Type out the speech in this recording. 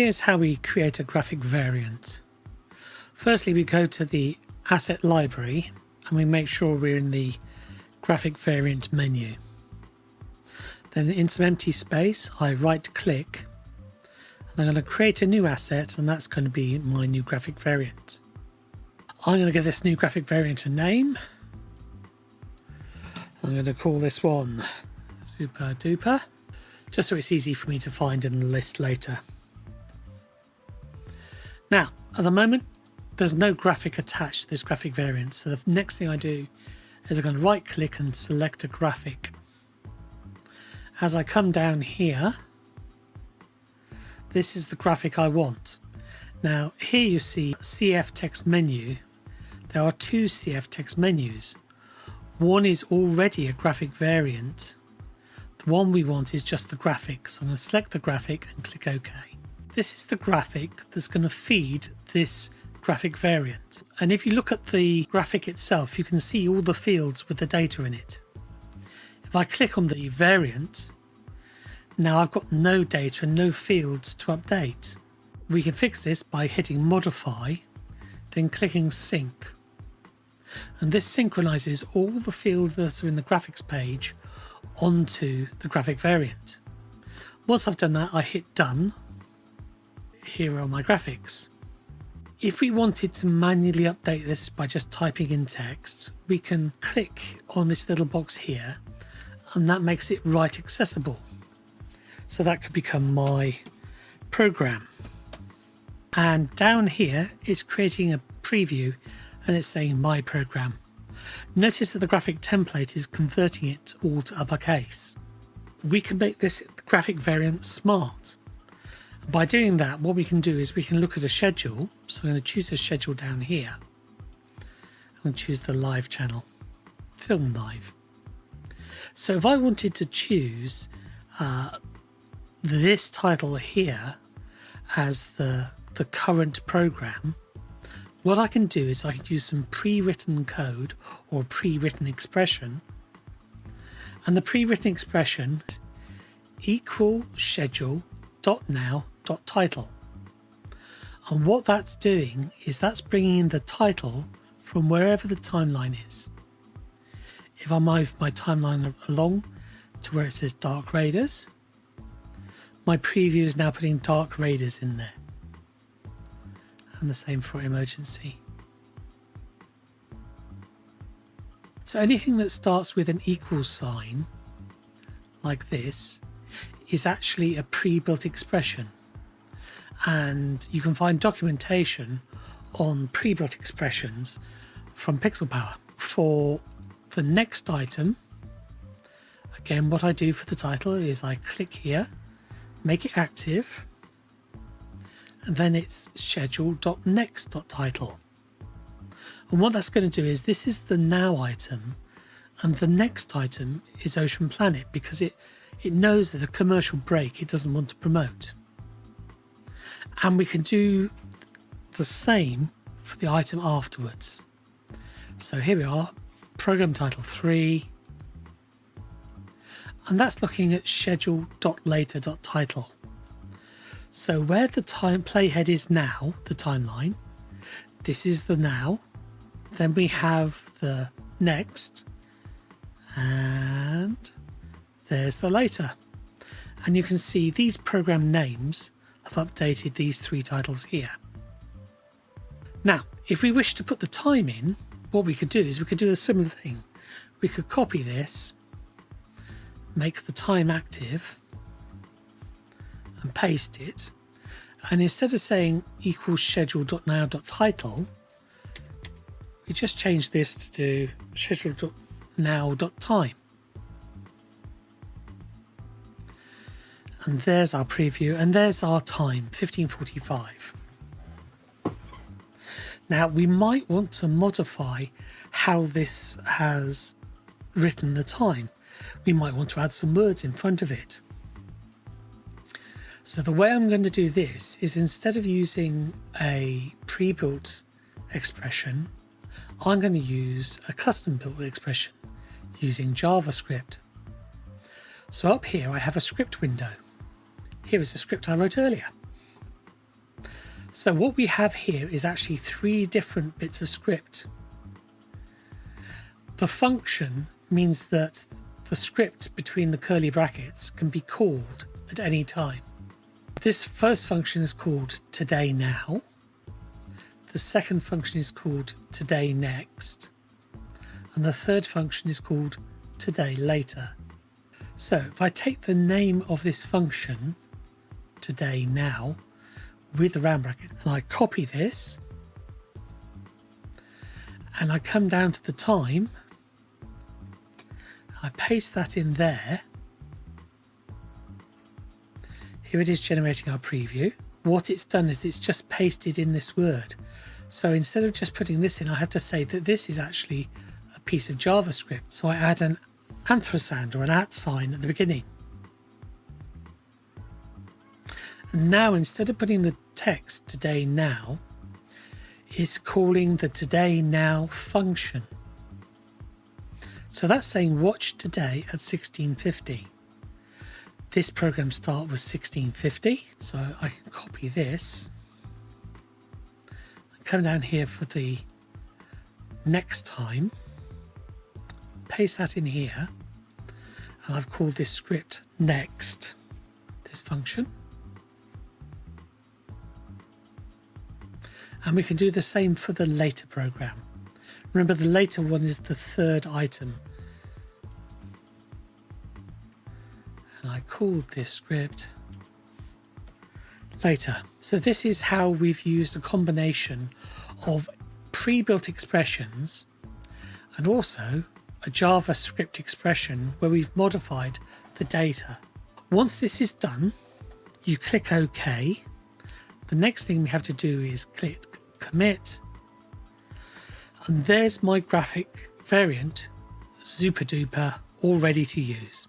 Here's how we create a graphic variant. Firstly, we go to the Asset Library and we make sure we're in the Graphic Variant menu. Then in some empty space, I right click and I'm going to create a new asset, and that's going to be my new graphic variant. I'm going to give this new graphic variant a name. I'm going to call this one Super Duper, just so it's easy for me to find in the list later. Now, at the moment, there's no graphic attached to this graphic variant, so the next thing I do is I'm going to right click and select a graphic. As I come down here, this is the graphic I want. Now here you see CF text menu. There are two CF text menus. One is already a graphic variant. The one we want is just the graphic, so I'm going to select the graphic and click OK. This is the graphic that's going to feed this graphic variant. And if you look at the graphic itself, you can see all the fields with the data in it. If I click on the variant, now I've got no data and no fields to update. We can fix this by hitting Modify, then clicking Sync. And this synchronizes all the fields that are in the graphics page onto the graphic variant. Once I've done that, I hit Done. Here are my graphics. If we wanted to manually update this by just typing in text, we can click on this little box here, and that makes it right accessible. So that could become my program. And down here, it's creating a preview and it's saying my program. Notice that the graphic template is converting it all to uppercase. We can make this graphic variant smart. By doing that, what we can do is we can look at a schedule. So I'm going to choose a schedule down here. I'm going to choose the live channel, Film Live. So if I wanted to choose this title here as the current program, what I can do is I can use some pre-written code or pre-written expression, and the pre-written expression equal schedule.now.title. And what that's doing is that's bringing in the title from wherever the timeline is. If I move my timeline along to where it says Dark Raiders, my preview is now putting Dark Raiders in there. And the same for Emergency. So anything that starts with an equal sign, like this, is actually a pre-built expression. And you can find documentation on pre-built expressions from Pixel Power. For the next item, again, what I do for the title is I click here, make it active, and then it's schedule.next.title. And what that's going to do is this is the now item, and the next item is Ocean Planet, because it knows that a commercial break it doesn't want to promote. And we can do the same for the item afterwards. So here we are, program title 3, and that's looking at schedule.later.title. So where the time playhead is now, the timeline, this is the now, then we have the next, and there's the later. And you can see these program names have updated these three titles here. Now, if we wish to put the time in, what we could do is we could do a similar thing. We could copy this, make the time active, and paste it, and instead of saying equals schedule.now.title, we just change this to do schedule.now.time. And there's our preview, and there's our time, 15:45. Now we might want to modify how this has written the time. We might want to add some words in front of it. So the way I'm going to do this is, instead of using a pre-built expression, I'm going to use a custom-built expression using JavaScript. So up here I have a script window. Here is the script I wrote earlier. So what we have here is actually 3 different bits of script. The function means that the script between the curly brackets can be called at any time. This first function is called today now. The second function is called today next. And the third function is called today later. So if I take the name of this function, today now, with the round bracket, and I copy this, and I come down to the time, I paste that in there. Here it is generating our preview. What it's done is it's just pasted in this word. So instead of just putting this in, I have to say that this is actually a piece of JavaScript. So I add an ampersand or an @ sign at the beginning. And now instead of putting the text today now, it's calling the today now function. So that's saying watch today at 1650. This program start was 1650, so I can copy this. Come down here for the next time, paste that in here, and I've called this script next, this function. And we can do the same for the later program. Remember, the later one is the third item. And I called this script later. So this is how we've used a combination of pre-built expressions and also a JavaScript expression where we've modified the data. Once this is done, you click OK. The next thing we have to do is click commit, and there's my graphic variant, super duper, all ready to use.